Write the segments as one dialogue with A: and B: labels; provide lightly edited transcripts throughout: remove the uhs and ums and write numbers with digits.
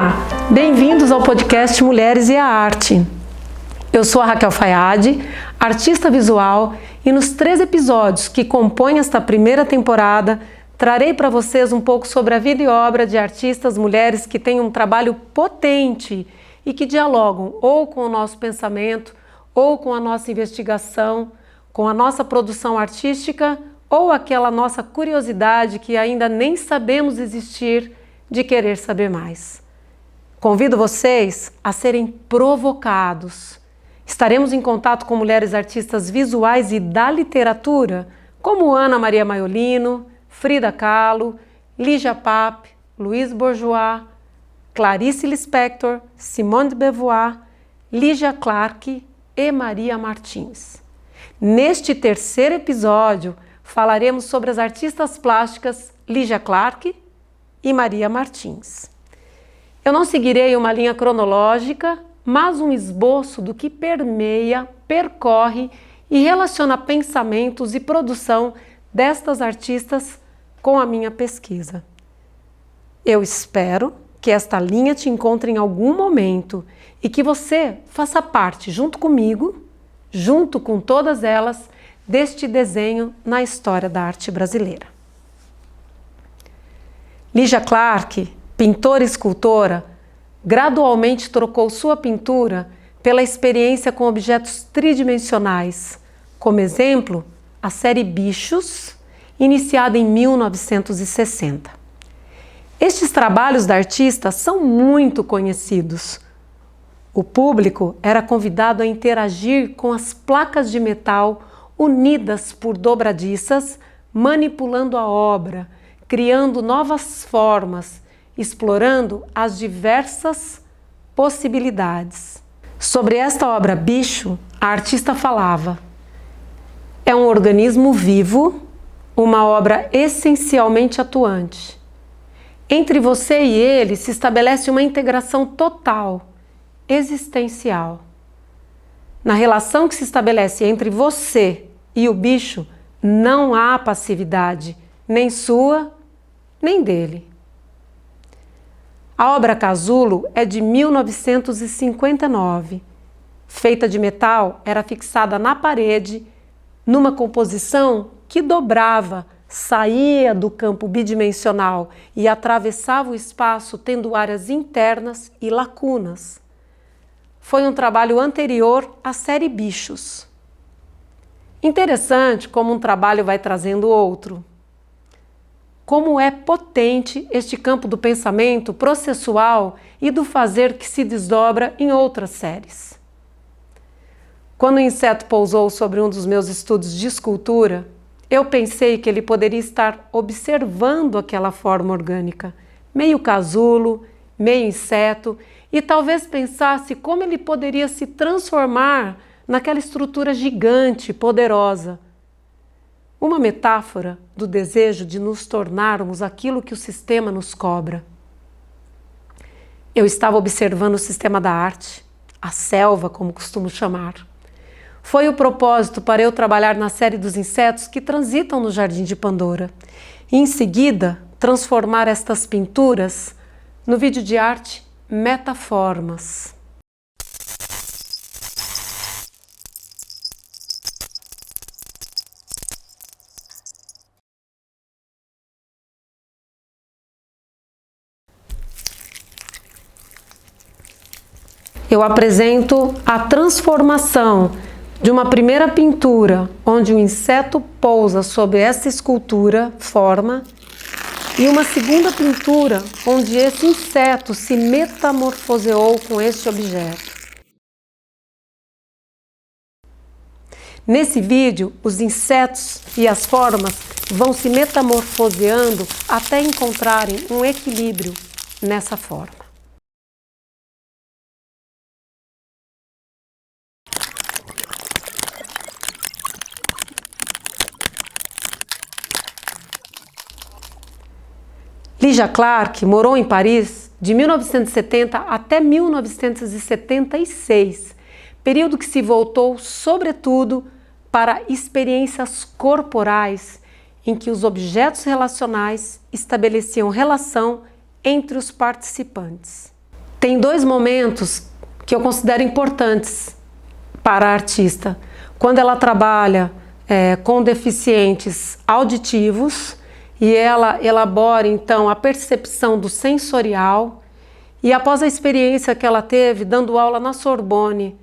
A: Olá, bem-vindos ao podcast Mulheres e a Arte. Eu sou a Raquel Fayad, artista visual, e nos 3 episódios que compõem esta primeira temporada, trarei para vocês um pouco sobre a vida e obra de artistas mulheres que têm um trabalho potente e que dialogam ou com o nosso pensamento, ou com a nossa investigação, com a nossa produção artística ou aquela nossa curiosidade que ainda nem sabemos existir de querer saber mais. Convido vocês a serem provocados. Estaremos em contato com mulheres artistas visuais e da literatura, como Ana Maria Maiolino, Frida Kahlo, Lígia Pape, Louise Bourgeois, Clarice Lispector, Simone de Beauvoir, Lígia Clark e Maria Martins. Neste 3º episódio, falaremos sobre as artistas plásticas Lígia Clark e Maria Martins. Eu não seguirei uma linha cronológica, mas um esboço do que permeia, percorre e relaciona pensamentos e produção destas artistas com a minha pesquisa. Eu espero que esta linha te encontre em algum momento e que você faça parte, junto comigo, junto com todas elas, deste desenho na história da arte brasileira. Lígia Clark, pintora e escultora, gradualmente trocou sua pintura pela experiência com objetos tridimensionais, como exemplo, a série Bichos, iniciada em 1960. Estes trabalhos da artista são muito conhecidos. O público era convidado a interagir com as placas de metal unidas por dobradiças, manipulando a obra, criando novas formas, explorando as diversas possibilidades. Sobre esta obra Bicho, a artista falava: é um organismo vivo, uma obra essencialmente atuante. Entre você e ele se estabelece uma integração total, existencial. Na relação que se estabelece entre você e o bicho, não há passividade, nem sua, nem dele. A obra Casulo é de 1959. Feita de metal, era fixada na parede, numa composição que dobrava, saía do campo bidimensional e atravessava o espaço, tendo áreas internas e lacunas. Foi um trabalho anterior à série Bichos. Interessante como um trabalho vai trazendo outro. Como é potente este campo do pensamento processual e do fazer que se desdobra em outras séries. Quando o inseto pousou sobre um dos meus estudos de escultura, eu pensei que ele poderia estar observando aquela forma orgânica, meio casulo, meio inseto, e talvez pensasse como ele poderia se transformar naquela estrutura gigante, poderosa. Uma metáfora do desejo de nos tornarmos aquilo que o sistema nos cobra. Eu estava observando o sistema da arte, a selva, como costumo chamar. Foi o propósito para eu trabalhar na série dos insetos que transitam no Jardim de Pandora. E, em seguida, transformar estas pinturas no vídeo de arte Metaformas. Eu apresento a transformação de uma primeira pintura, onde o inseto pousa sobre essa escultura, forma, e uma segunda pintura, onde esse inseto se metamorfoseou com este objeto. Nesse vídeo, os insetos e as formas vão se metamorfoseando até encontrarem um equilíbrio nessa forma. Lígia Clark morou em Paris de 1970 até 1976, período que se voltou, sobretudo, para experiências corporais em que os objetos relacionais estabeleciam relação entre os participantes. Tem dois momentos que eu considero importantes para a artista. Quando ela trabalha com deficientes auditivos e ela elabora então a percepção do sensorial, e após a experiência que ela teve dando aula na Sorbonne,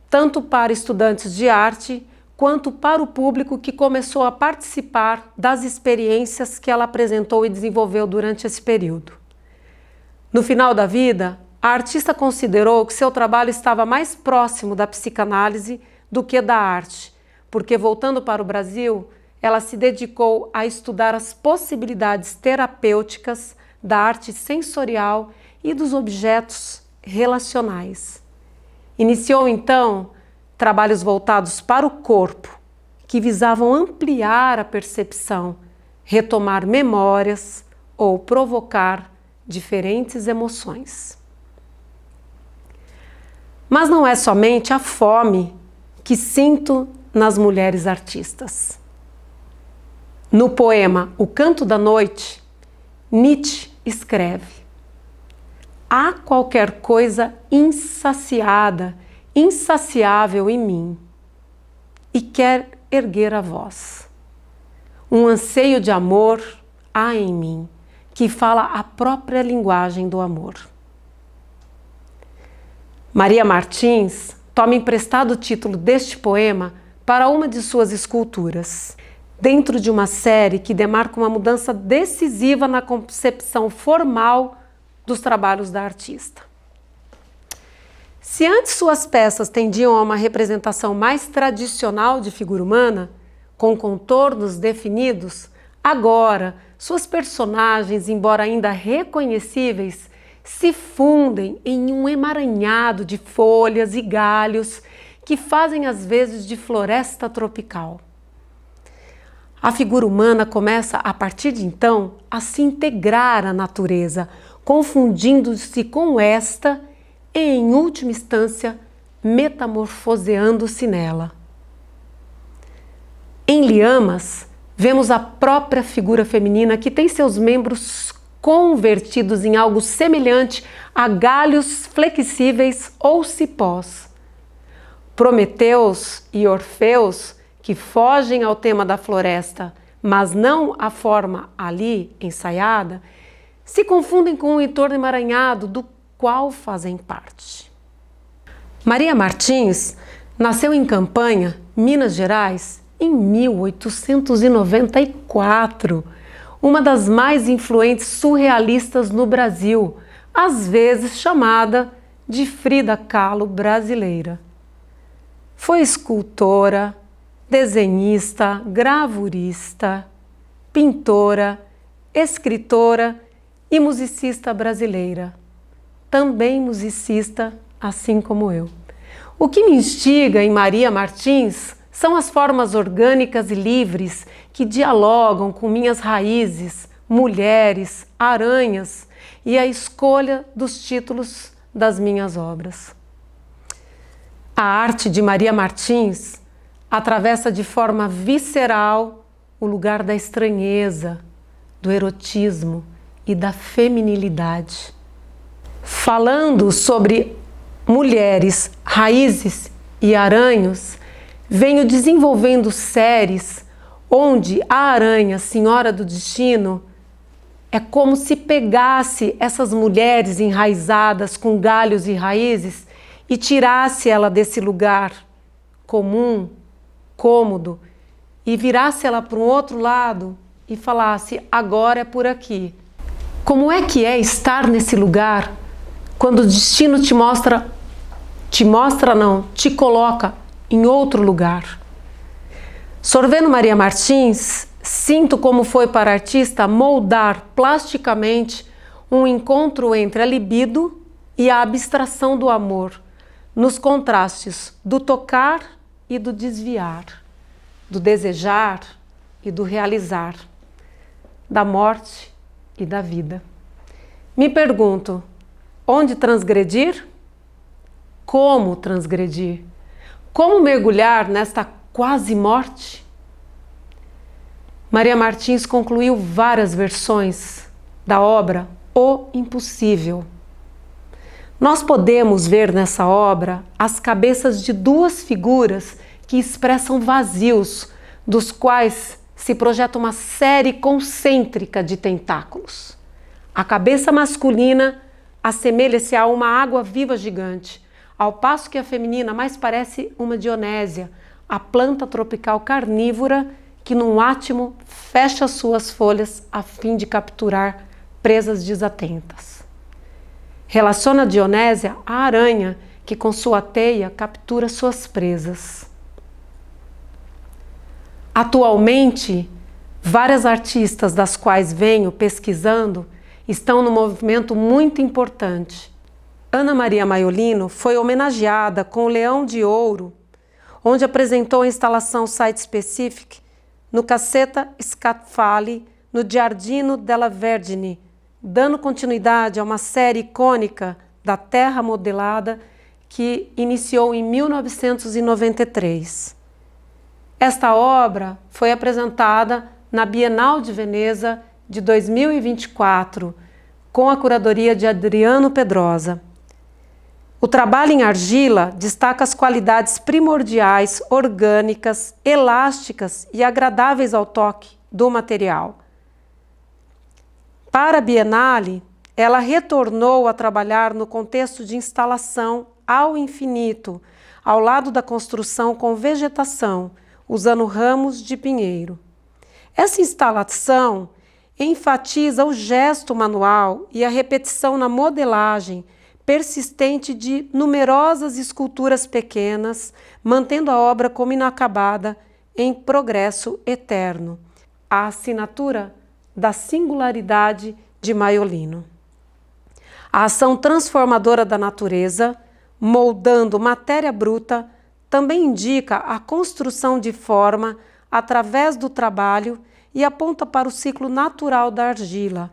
A: tanto para estudantes de arte quanto para o público que começou a participar das experiências que ela apresentou e desenvolveu durante esse período. No final da vida, a artista considerou que seu trabalho estava mais próximo da psicanálise do que da arte, porque, voltando para o Brasil, ela se dedicou a estudar as possibilidades terapêuticas da arte sensorial e dos objetos relacionais. Iniciou, então, trabalhos voltados para o corpo, que visavam ampliar a percepção, retomar memórias ou provocar diferentes emoções. Mas não é somente a fome que sinto nas mulheres artistas. No poema O Canto da Noite, Nietzsche escreve: há qualquer coisa insaciável em mim, e quer erguer a voz. Um anseio de amor há em mim, que fala a própria linguagem do amor. Maria Martins toma emprestado o título deste poema para uma de suas esculturas, dentro de uma série que demarca uma mudança decisiva na concepção formal dos trabalhos da artista. Se antes suas peças tendiam a uma representação mais tradicional de figura humana, com contornos definidos, agora suas personagens, embora ainda reconhecíveis, se fundem em um emaranhado de folhas e galhos que fazem às vezes de floresta tropical. A figura humana começa, a partir de então, a se integrar à natureza, confundindo-se com esta e, em última instância, metamorfoseando-se nela. Em Liamas, vemos a própria figura feminina que tem seus membros convertidos em algo semelhante a galhos flexíveis ou cipós. Prometeus e Orfeus, que fogem ao tema da floresta, mas não à forma ali ensaiada, se confundem com o entorno emaranhado do qual fazem parte. Maria Martins nasceu em Campanha, Minas Gerais, em 1894, uma das mais influentes surrealistas no Brasil, às vezes chamada de Frida Kahlo brasileira. Foi escultora, desenhista, gravurista, pintora, escritora e musicista brasileira. Também musicista, assim como eu. O que me instiga em Maria Martins são as formas orgânicas e livres que dialogam com minhas raízes, mulheres, aranhas e a escolha dos títulos das minhas obras. A arte de Maria Martins atravessa de forma visceral o lugar da estranheza, do erotismo e da feminilidade. Falando sobre mulheres, raízes e aranhos, venho desenvolvendo séries onde a aranha, senhora do destino, é como se pegasse essas mulheres enraizadas com galhos e raízes e tirasse ela desse lugar comum, cômodo, e virasse ela para um outro lado e falasse: agora é por aqui. Como é que é estar nesse lugar quando o destino te coloca em outro lugar? Sorvendo Maria Martins, sinto como foi para a artista moldar plasticamente um encontro entre a libido e a abstração do amor, nos contrastes do tocar e do desviar, do desejar e do realizar, da morte e da vida. Me pergunto, onde transgredir? Como transgredir? Como mergulhar nesta quase morte? Maria Martins concluiu várias versões da obra O Impossível. Nós podemos ver nessa obra as cabeças de duas figuras que expressam vazios, dos quais se projeta uma série concêntrica de tentáculos. A cabeça masculina assemelha-se a uma água-viva gigante, ao passo que a feminina mais parece uma Dionésia, a planta tropical carnívora que num átimo fecha suas folhas a fim de capturar presas desatentas. Relaciona a Dionésia à aranha que com sua teia captura suas presas. Atualmente, várias artistas das quais venho pesquisando estão num movimento muito importante. Ana Maria Maiolino foi homenageada com o Leão de Ouro, onde apresentou a instalação Site Specific no Cassetta Scaffali, no Giardino della Vergine, dando continuidade a uma série icônica da Terra Modelada que iniciou em 1993. Esta obra foi apresentada na Bienal de Veneza de 2024, com a curadoria de Adriano Pedrosa. O trabalho em argila destaca as qualidades primordiais, orgânicas, elásticas e agradáveis ao toque do material. Para a Biennale, ela retornou a trabalhar no contexto de instalação ao infinito, ao lado da construção com vegetação, usando ramos de pinheiro. Essa instalação enfatiza o gesto manual e a repetição na modelagem persistente de numerosas esculturas pequenas, mantendo a obra como inacabada em progresso eterno. A assinatura da singularidade de Maiolino. A ação transformadora da natureza, moldando matéria bruta, também indica a construção de forma através do trabalho e aponta para o ciclo natural da argila.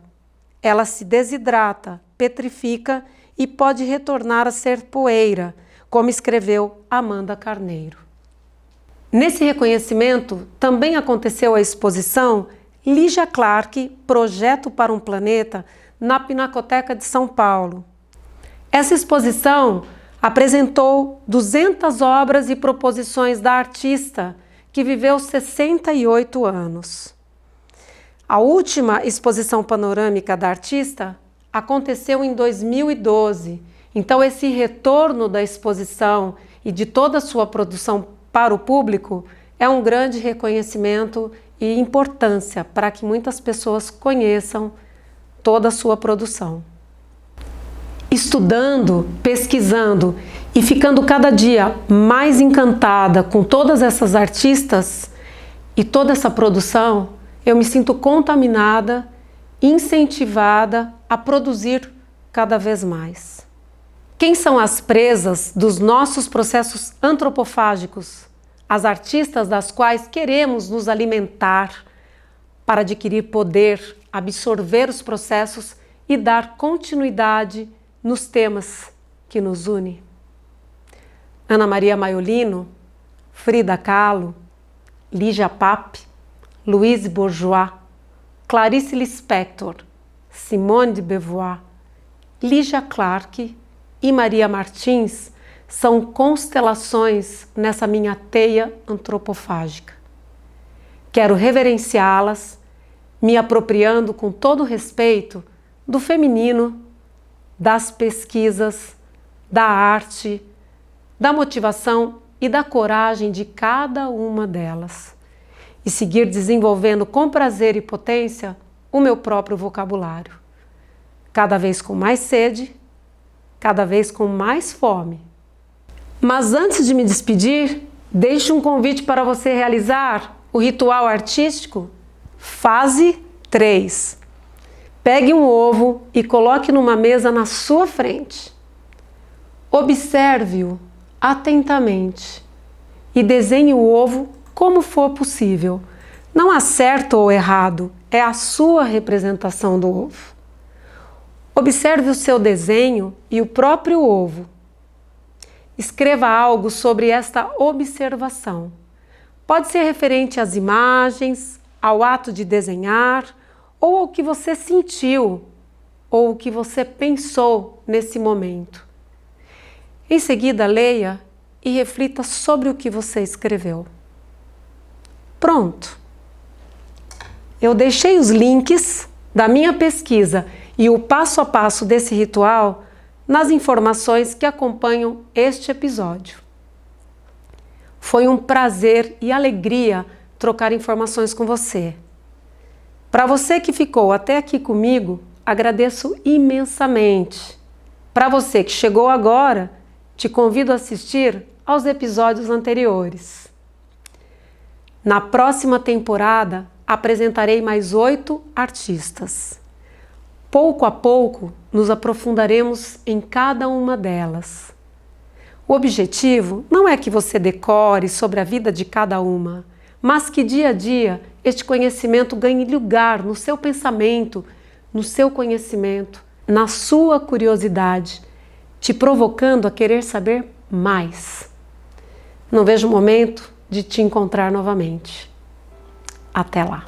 A: Ela se desidrata, petrifica e pode retornar a ser poeira, como escreveu Amanda Carneiro. Nesse reconhecimento também aconteceu a exposição Lígia Clark, Projeto para um Planeta, na Pinacoteca de São Paulo. Essa exposição apresentou 200 obras e proposições da artista, que viveu 68 anos. A última exposição panorâmica da artista aconteceu em 2012, então esse retorno da exposição e de toda a sua produção para o público é um grande reconhecimento e importância para que muitas pessoas conheçam toda a sua produção. Estudando, pesquisando e ficando cada dia mais encantada com todas essas artistas e toda essa produção, eu me sinto contaminada, incentivada a produzir cada vez mais. Quem são as presas dos nossos processos antropofágicos? As artistas das quais queremos nos alimentar para adquirir poder, absorver os processos e dar continuidade nos temas que nos unem. Ana Maria Maiolino, Frida Kahlo, Lígia Pape, Louise Bourgeois, Clarice Lispector, Simone de Beauvoir, Lígia Clark e Maria Martins são constelações nessa minha teia antropofágica. Quero reverenciá-las, me apropriando com todo respeito do feminino, das pesquisas, da arte, da motivação e da coragem de cada uma delas, e seguir desenvolvendo com prazer e potência o meu próprio vocabulário, cada vez com mais sede, cada vez com mais fome. Mas antes de me despedir, deixo um convite para você realizar o ritual artístico Fase 3. Pegue um ovo e coloque numa mesa na sua frente. Observe-o atentamente e desenhe o ovo como for possível. Não há certo ou errado, é a sua representação do ovo. Observe o seu desenho e o próprio ovo. Escreva algo sobre esta observação. Pode ser referente às imagens, ao ato de desenhar, ou ao que você sentiu, ou o que você pensou nesse momento. Em seguida, leia e reflita sobre o que você escreveu. Pronto! Eu deixei os links da minha pesquisa e o passo a passo desse ritual nas informações que acompanham este episódio. Foi um prazer e alegria trocar informações com você. Para você que ficou até aqui comigo, agradeço imensamente. Para você que chegou agora, te convido a assistir aos episódios anteriores. Na próxima temporada, apresentarei mais 8 artistas. Pouco a pouco, nos aprofundaremos em cada uma delas. O objetivo não é que você decore sobre a vida de cada uma, mas que dia a dia este conhecimento ganhe lugar no seu pensamento, no seu conhecimento, na sua curiosidade, te provocando a querer saber mais. Não vejo o momento de te encontrar novamente. Até lá!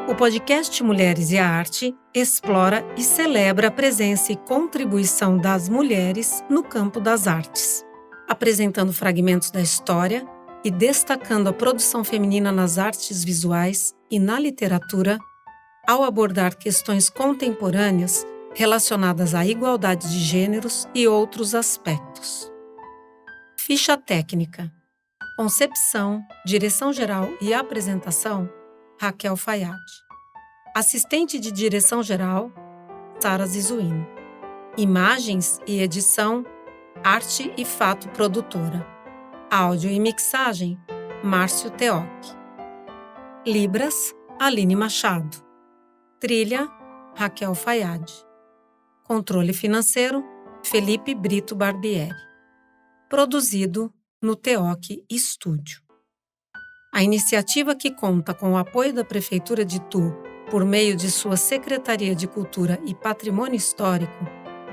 A: O podcast Mulheres e a Arte explora e celebra a presença e contribuição das mulheres no campo das artes, apresentando fragmentos da história e destacando a produção feminina nas artes visuais e na literatura, ao abordar questões contemporâneas relacionadas à igualdade de gêneros e outros aspectos. Ficha técnica: concepção, direção geral e apresentação, Raquel Fayad. Assistente de direção geral, Sara Zizuino. Imagens e edição, Arte e Fato Produtora. Áudio e mixagem, Márcio Teoc. Libras, Aline Machado. Trilha, Raquel Fayad. Controle financeiro, Felipe Brito Barbieri. Produzido no Teoc Estúdio. A iniciativa, que conta com o apoio da Prefeitura de Itu por meio de sua Secretaria de Cultura e Patrimônio Histórico,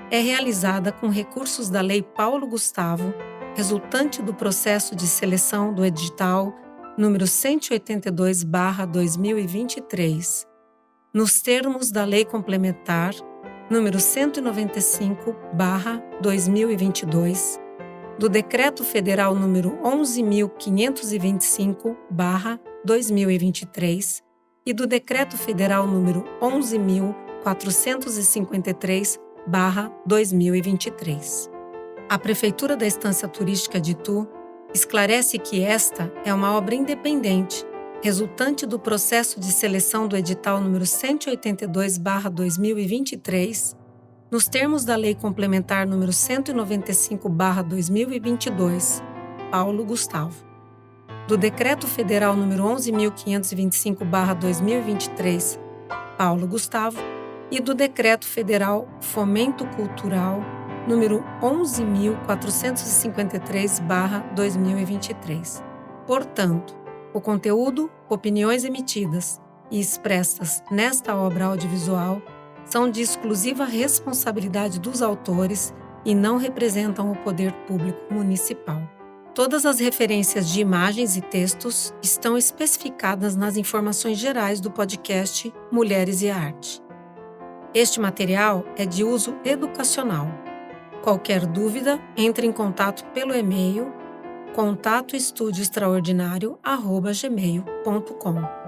A: é realizada com recursos da Lei Paulo Gustavo, resultante do processo de seleção do edital número 182/2023, nos termos da Lei Complementar número 195/2022, do Decreto Federal número 11.525/2023 e do Decreto Federal número 11.453/2023. A Prefeitura da Estância Turística de Itu esclarece que esta é uma obra independente, resultante do processo de seleção do edital número 182/2023, nos termos da Lei Complementar número 195/2022, Paulo Gustavo, do Decreto Federal número 11.525/2023, Paulo Gustavo, e do Decreto Federal Fomento Cultural número 11.453/2023. Portanto, o conteúdo, opiniões emitidas e expressas nesta obra audiovisual são de exclusiva responsabilidade dos autores e não representam o poder público municipal. Todas as referências de imagens e textos estão especificadas nas informações gerais do podcast Mulheres e Arte. Este material é de uso educacional. Qualquer dúvida, entre em contato pelo e-mail contatoestudioextraordinario@gmail.com.